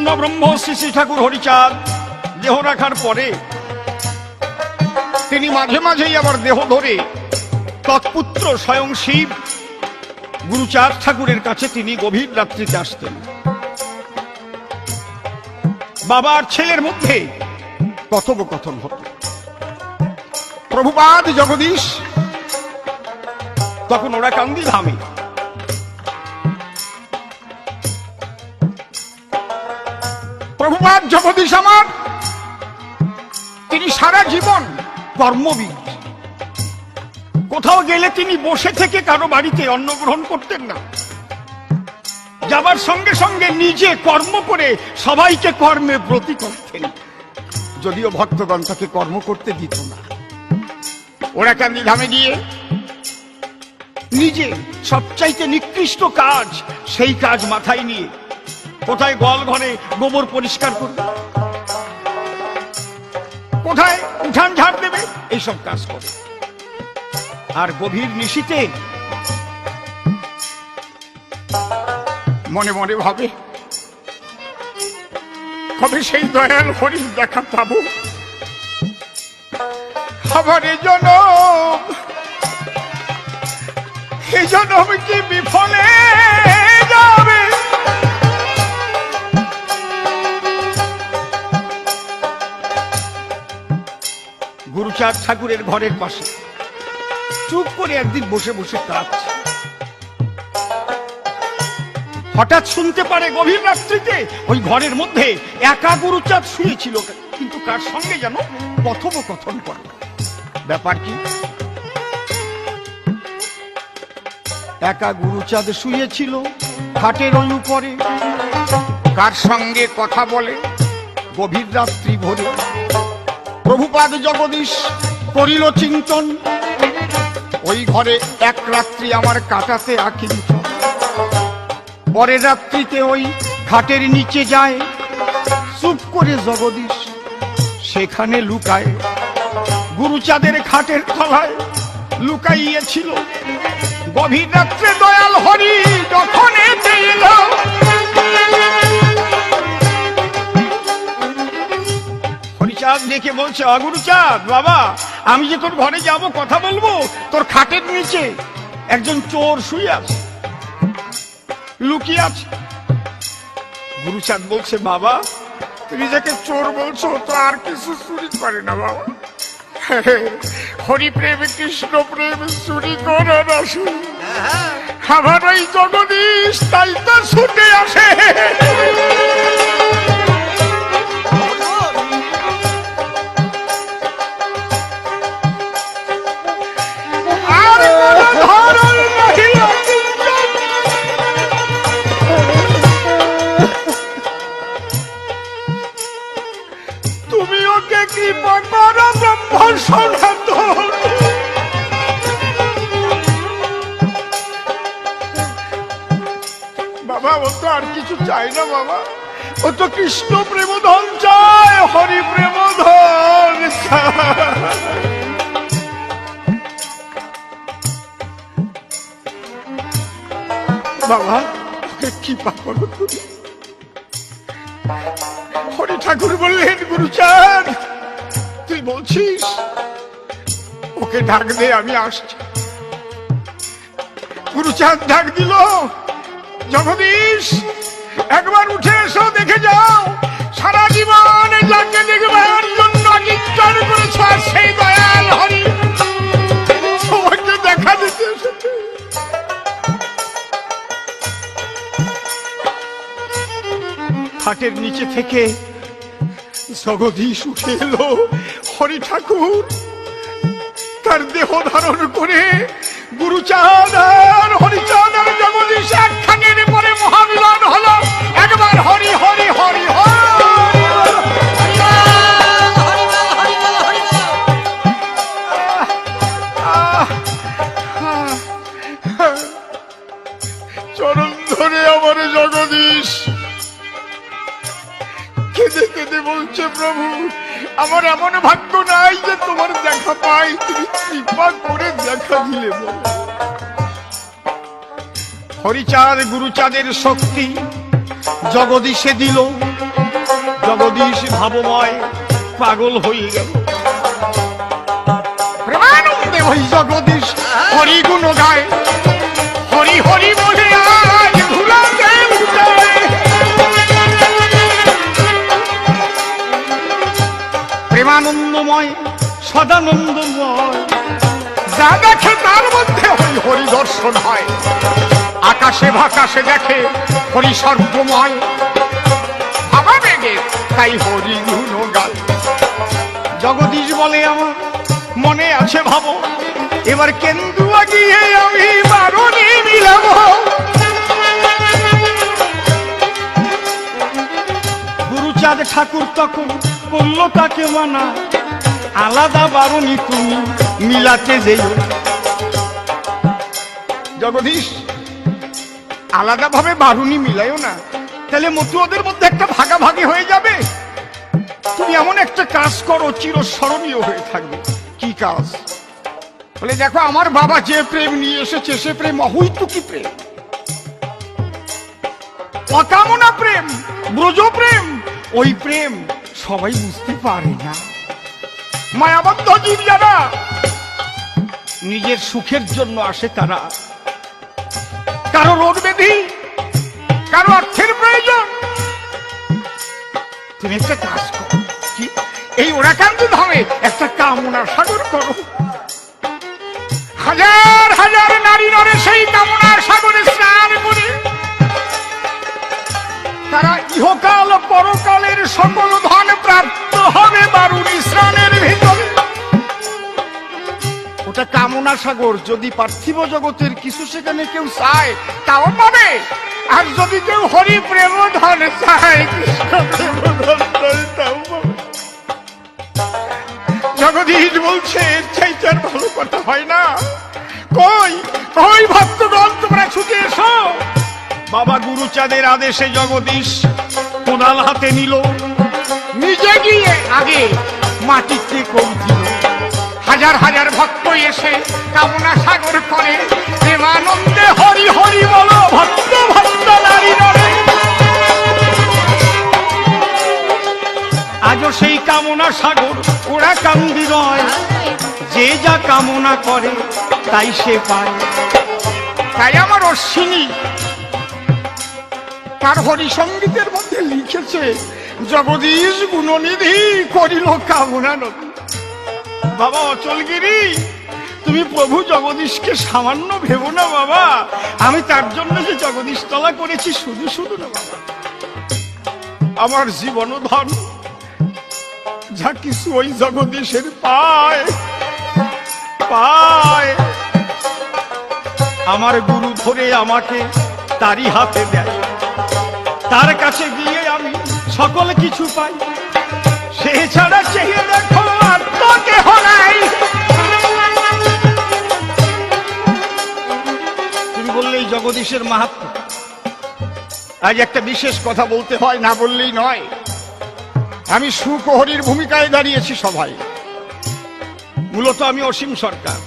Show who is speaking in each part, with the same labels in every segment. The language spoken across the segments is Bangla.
Speaker 1: পূর্ণব্রহ্ম শ্রী শ্রী ঠাকুর হরিচাঁদ দেহ রাখার পরে তিনি মাঝে মাঝেই আবার দেহ ধরে তৎপুত্র স্বয়ং শিব গুরুচাঁদ ঠাকুরের কাছে তিনি গভীর রাত্রিতে আসতেন। বাবা আর ছেলের মধ্যে কথোপকথন হতো। প্রভুপাদ জগদীশ তখন ওরা কান্দি ধামে। প্রভুপাদ জগদীশ আমার তিনি সারা জীবন কর্মবিদ। কোথাও গেলে তিনি বসে থেকে কারো বাড়িতে অন্ন গ্রহণ করতেন না। যাবার সঙ্গে সঙ্গে নিজে কর্ম করে সবাইকে কর্মে ব্রতী করতেন, যদিও ভক্তগণ তাকে কর্ম করতে দিত না। ওরা কান্দি ধামে গিয়ে নিজে সবচাইতে নিকৃষ্ট কাজ, সেই কাজ মাথায় নিয়ে কোথায় গোয়াল ঘরে গোবর পরিষ্কার করবে, কোথায় উঠান ঝাড় দেবে, এইসব কাজ করে। আর গভীর নিশীতে মনে মনে ভাবে কবে সেই দয়াল হরির দেখা পাবো। আবার এই জনম কি বিফলে যাবে। গুরুচাঁদ ঠাকুরের ঘরের পাশে চুপ করে একদিন বসে বসে কাঁদছে। হঠাৎ শুনতে পারে গভীর রাত্রিতে ওই ঘরের মধ্যে একা গুরুচাঁদ শুয়েছিল, কিন্তু কার সঙ্গে যেন কথোপকথন করে। ব্যাপার কি? একা গুরুচাঁদ শুয়েছিল খাটের ওই উপরে, কার সঙ্গে কথা বলে গভীর রাত্রি ভোরে। প্রভুপাদ জগদীশ করিল চিন্তন, ওই ঘরে এক রাত্রি আমার কাটাতে আকিঞ্চন। পরের রাত্রিতে ওই খাটের নিচে যায়, চুপ করে জগদীশ সেখানে লুকায়। গুরুচাঁদের খাটের তলায় লুকাইয়েছিল গভীর রাত্রে দয়াল হরি যখন এতে এলো। হরিচাঁদ দেখে বলছে, অগুরুচাঁদ বাবা, আমি যে তোর ঘরে যাব কথা বলবো, তোর খাটের নিচে একজন চোর শুয়ে আছে, লুকিয়ে আছে। গুরুচাঁদ বলছে, বাবা তুমি যাকে চোর বলছো তো আর কিছু চুরি করে না বাবা। হরি প্রেম কৃষ্ণ প্রেম চুরি করে না, আমার ওই জগদীশ তাই তো ছুটে আসে। তুমি ওকে কি বাবা, ও তো আর কিছু চাই না বাবা, ও তো কৃষ্ণ প্রেমধন চায়, হরি প্রেমধন বাবা। ওকে কি পাবো তুমি? হরি ঠাকুর বললেন, গুরুচাঁদ তুই বলছিস, ওকে ডাক দে, আমি আসছি। গুরুচাঁদ ডাক দিল, জগদীশ একবার উঠে এসো, দেখে যাও সারা জীবন যাকে দেখবার জন্য কীর্তন করেছ সেই দয়াল হরি তোমাকে দেখা দিতে এসেছে। খাটের নিচে থেকে জগদীশ উঠে এলো। হরি ঠাকুর তার দেহ ধারণ করে গুরুচাঁদ আর হরিচাঁদ আর জগদীশ একখানের পরে মহামিলন হলো। একবার হরি হরি হরি চরণ ধরে আমার জগদীশ কেঁদে কেঁদে বলছে, প্রভু আমার এমন ভাগ্য নাই যে তোমার দেখা পাই, তুমি কৃপা করে দেখা দিলে। হরিচাঁদ গুরুচাঁদের শক্তি জগদীশে দিল, জগদীশ ভাবময় পাগল হয়ে গেল। প্রেমানন্দে ওই জগদীশ হরি গুণ গায়, হরি হরি বলে আজ ধুলাতে উঠায়। প্রেমানন্দময় সদানন্দময়, যা দেখে তার মধ্যে ওই হরি দর্শন হয়। আকাশে বাতাসে দেখে হরি সর্বময়, ভাবা বেগে তাই হরি গুণ গায়। জগদীশ বলে আমার মনে আছে ভাবো, এবার কেন্দুয়া গিয়ে আমি বারণে মিলাবো। গুরুচাঁদ ঠাকুর তখন করল তাকে মানা, আলাদা বারণী তুমি মিলাতে যেও। জগদীশ আলাদা ভাবে বারুনি মিলাইও না, তাহলে মতুয়াদের মধ্যে একটা ভাগাভাগি হয়ে যাবে। তুমি এমন একটা কাজ করো চিরস্মরণীয় হয়ে থাকবে। কি কাজ? বলে দেখো আমার বাবা যে প্রেম নিয়ে এসেছে সে প্রেম অহৈতুকী প্রেম, অকামনা প্রেম, ব্রজ প্রেম। ওই প্রেম সবাই বুঝতে পারে না। মায়াবদ্ধ জীব যারা নিজের সুখের জন্য আসে, তারা কারো রোগ ব্যাধি, কারো অর্থের প্রয়োজন। তুমি একটা কাজ করো, কি এই ওরাকান্ত ধামে একটা কামনার সাগর করো। হাজার হাজার নারী নরে সেই কামনার সাগরে স্নান করে তারা ইহকাল পরকালের সকল ধন প্রাপ্ত হবে বারুণী স্নানের ভিতরে। ওটা কামনা সাগর। যদি পার্থিব জগতের কিছু সেখানে কেউ চায় তাও পাবে, আর যদি কেউ হরি প্রেম ধন চায়, কৃষ্ণ প্রেম ধন চায়, তাও পাবে। জগদীশ বলছে এর চাইতে আর ভালো কথা হয় না। কই কই ভক্তগণ তোমরা ছুটে এসো। বাবা গুরুচাঁদের আদেশে জগদীশ কোদাল হাতে নিল, নিজে গিয়ে আগে মাটিতে কোপ দিল। হাজার হাজার ভক্ত এসে কামনা সাগর করে, প্রেমানন্দে হরি হরি বলো ভক্ত ভক্ত নারী নরে। আজও সেই কামনা সাগর ওরা কান্দি নয়, যে যা কামনা করে তাই সে পায়। তাই আমার অশ্বিনী তার হরি সঙ্গীতের মধ্যে লিখেছে, জগদীশ গুণনিধি করিল কামনা নদী। বাবা অচলগিরি, তুমি প্রভু জগদীশকে সামান্য ভেবো না বাবা। আমি তার জন্য যে জগদীশ তলা করেছি শুধু শুধু না বাবা। আমার জীবন ধন যা কিছু ওই জগদীশের পায় পায়। আমার গুরু ধরে আমাকে তারই হাতে দেয়, তার কাছে গিয়ে আমি সকল কিছু পাই। সে ছাড়া চেয়ে দেখো আর তো কেহ নাই। তুমি বললেই জগদীশের মাহাত্ম্য। আজ একটা বিশেষ কথা বলতে হয়, না বললেই নয়। আমি সুখ ও হরির ভূমিকায় দাঁড়িয়েছি সবাই। মূলত আমি অসীম সরকার।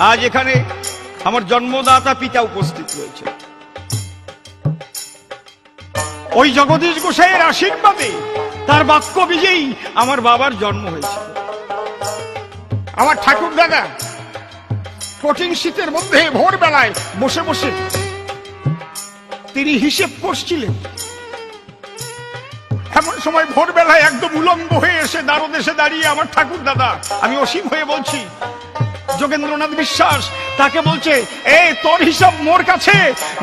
Speaker 1: আজ এখানে আমার জন্মদাতা পিতা উপস্থিত রয়েছে। ওই জগদীশ গোসাইয়ের আশীর্বাদে, তার বাক্য বিজয়ী আমার বাবার জন্ম হয়েছে। আমার ঠাকুর দাদা কঠিন শীতের মধ্যে ভোরবেলায় বসে বসে তিনি হিসেব করছিলেন। এমন সময় ভোরবেলায় একদম উলঙ্গ হয়ে এসে দ্বারদেশে দাঁড়িয়ে আমার ঠাকুর দাদা, আমি অসীম হয়ে বলছি, যোগেন্দ্রনাথ বিশ্বাস, তাকে বলছে, এই তোর হিসাব মোর কাছে,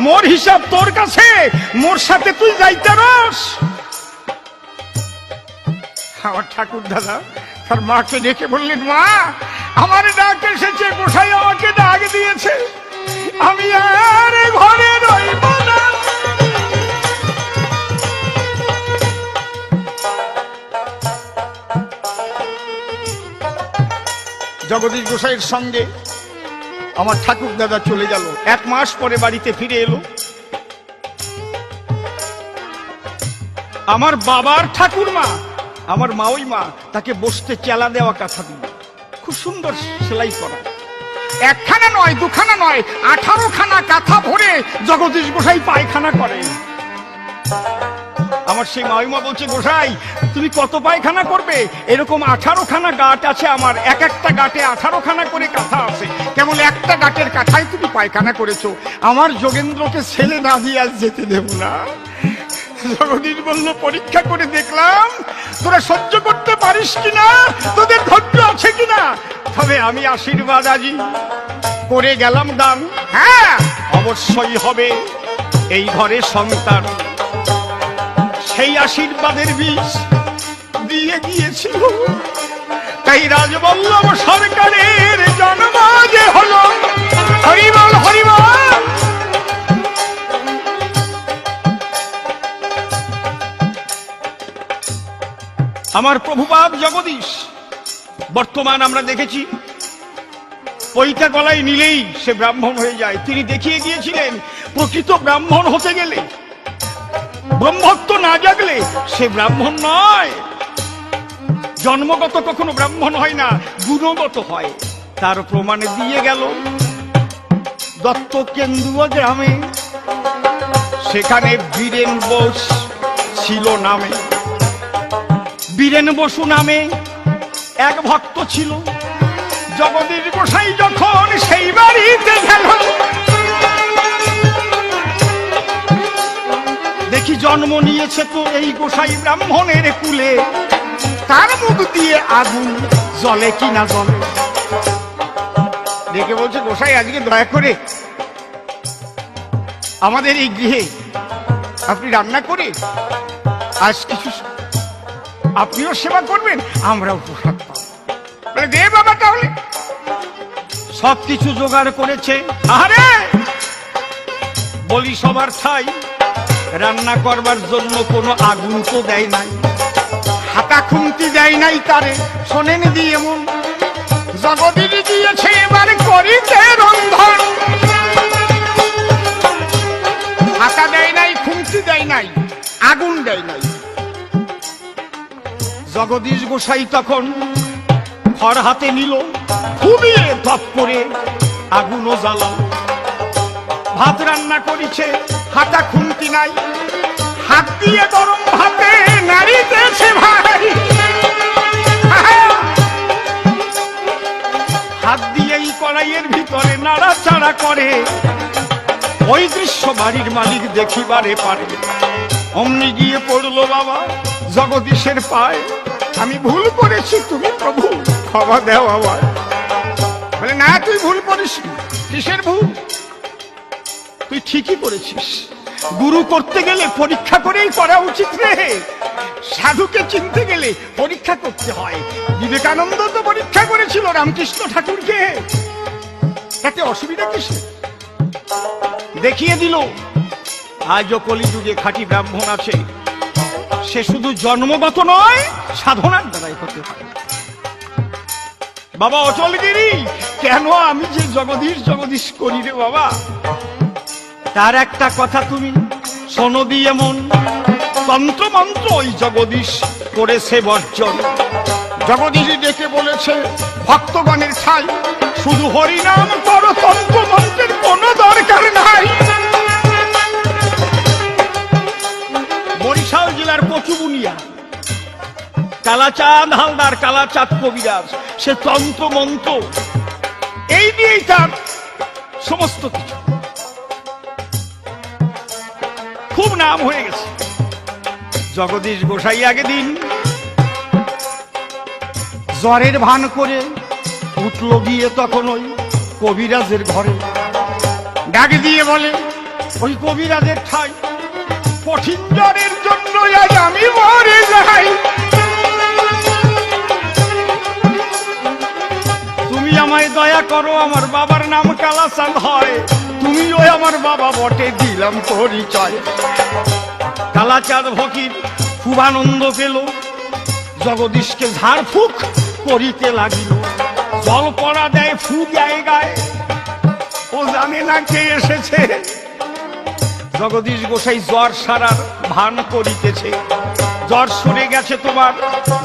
Speaker 1: মোর হিসাব তোর কাছে, মোর সাথে তুই যাইতে রস। আমার ঠাকুর দাদা তার মাকে ডেকে বললেন, মা আমার ডাক এসেছে, গোসাই আমাকে ডাক দিয়েছে, আমি আর ঘরে রইব না। জগদীশ গোসাইয়ের সঙ্গে আমার ঠাকুর দাদা চলে গেল। 1 মাস পরে বাড়িতে ফিরে এলো। আমার বাবার ঠাকুর মা, আমার মাওই মা, তাকে বসতে চেলা দেওয়া কাঁথা দিল, খুব সুন্দর সেলাই করা। 1খানা নয় 2খানা নয় 18খানা কাঁথা ভরে জগদীশ গোসাই পায়খানা করে। আমার আমার সেই মাইমা বলছে, গোসাই তুমি কত পায়খানা করবে? এরকম 18খানা গাঁট আছে আমার, এক একটা গাঁটে 18খানা করে কাঁথা আছে, কেবল একটা গাঁটের কাঁথায় তুমি পায়খানা করেছো, আমার যোগেন্দ্রকে ছেলে না দিয়ে আজ যেতে দেব না। জগদীশ বলল, পরীক্ষা করে দেখলাম তোরা সহ্য করতে পারিস কিনা, তোদের ধৈর্য আছে কিনা, তবে আমি আশীর্বাদ আজি করে গেলাম দান, হ্যাঁ অবশ্যই হবে এই ঘরে সন্তান। সেই আশীর্বাদের বীজ দিয়ে গিয়েছিল, তাই রাজবল্লভ সরকারের জন্ম যে হলো। হরিবল হরিবল। আমার প্রভুপাদ জগদীশ বর্তমান আমরা দেখেছি পৈতা গলায় নিলেই সে ব্রাহ্মণ হয়ে যায়। তিনি দেখিয়ে গিয়েছিলেন প্রকৃত ব্রাহ্মণ হতে গেলে, ব্রহ্মত্ব না জাগলে সে ব্রাহ্মণ নয়। জন্মগত কখনো ব্রাহ্মণ হয় না, গুণগত হয়। তার প্রমাণে দিয়ে গেল দত্ত কেন্দুয়া গ্রামে, সেখানে বীরেন বোস ছিল নামে। বীরেন বসু নামে এক ভক্ত ছিল। জগদীশ গোসাই যখন সেই বাড়িতে গেল, দেখি জন্ম নিয়েছে তো এই গোসাই ব্রাহ্মণের কুলে, তার মুখ দিয়ে আগুন জ্বলে কিনা জ্বলে। দেখে বলছে, গোসাই আজকে দয়া করে আমাদের এই গৃহে আপনি রান্না করে আজ কিছু আপনিও সেবা করবেন, আমরাও প্রসাদ পাবো। দে বাবা, তাহলে সবকিছু জোগাড় করেছে। আরে বলি সবার ঠাই, রান্না করবার জন্য কোনো আগুন তো দেয় নাই, হাতা খুন্তি দেয় নাই তারে, শোনেন দিয়ে মন জগদীশ দিয়েছে এবার করিতে রন্ধন। হাতা দেয় নাই, খুন্তি দেয় নাই, আগুন দেয় নাই। জগদীশ গোসাই তখন খড় হাতে নিল, খুবই ধপ করে আগুনও জ্বালাল। ভাত রান্না করেছে, হাতা খুন্তি নাই, হাত দিয়ে গরম ভাতে নাড়িতেছে ভাই। হাত দিয়েই কড়াইয়ের ভিতরে নাড়াচাড়া করে। ওই দৃশ্য বাড়ির মালিক দেখিবারে পারে। অমনি গিয়ে পড়লো বাবা জগদীশের পায়, আমি ভুল করেছি, তুমি প্রভু ক্ষমা দেও আমায়। বলে, না তুই ভুল করিস। কিসের ভুল? তুই ঠিকই করেছিস। গুরু করতে গেলে পরীক্ষা করেই করা উচিত রে। সাধুকে চিনতে গেলে পরীক্ষা করতে হয়। বিবেকানন্দ তো পরীক্ষা করেছিল রামকৃষ্ণ ঠাকুরকে, তাতে অসুবিধা কিসে? দেখিয়ে দিল আজও কলিযুগে খাঁটি ব্রাহ্মণ আছে, সে শুধু জন্মগত নয়, সাধনার দ্বারাই হতে পারে। বাবা অচলগিরি, কেন আমি যে জগদীশ জগদীশ করি রে বাবা, তার একটা কথা তুমি শোনো দিয়ে মন। তন্ত্র মন্ত্র ওই জগদীশ করেছে বর্জন। জগদীশ ডেকে বলেছে, ভক্তগণের ঠাই শুধু হরিনাম করো, তন্ত্র মন্ত্রের কোনো দরকার নাই। বরিশাল জেলার কচুবুনিয়া কালাচাঁদ হালদার, কালাচাঁদ কবিরাজ, সে তন্ত্র মন্ত্র এই দিয়েই তার সমস্ত কিছু, খুব নাম হয়ে গেছে। জগদীশ গোসাই আগে দিন জ্বরের ভান করে উঠল গিয়ে তখন ওই কবিরাজের ঘরে। ডাক দিয়ে বলে, ওই কবিরাজের ঠাই কঠিন জ্বরের জন্য আজ আমি মরে যাই। তুমি আমায় দয়া করো, আমার বাবার নাম কালাচাঁদ হয়, তুমিও আমার বাবা বটে, দিলাম পরিচয়। কালাচাঁদ ফকির খুব আনন্দ পেল, জগদীশকে ঝাড়ফুঁক করিতে লাগিল। জল পড়া দেয়, ফু দেয় গায়ে, ও জানে না কে এসেছে। জগদীশ গোসাই জ্বর সারার ভান করিতেছে, জ্বর সরে গেছে তোমার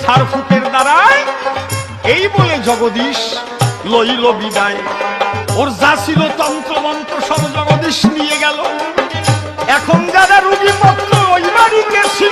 Speaker 1: ঝাড়ফুঁকের দ্বারায়। এই বলে জগদীশ লইল বিদায়। ওর যা ছিল তন্ত্র মন্ত্র সব জগদীশ নিয়ে গেল। এখন যারা রুগী পত্র ওই বাড়িতে ছিল,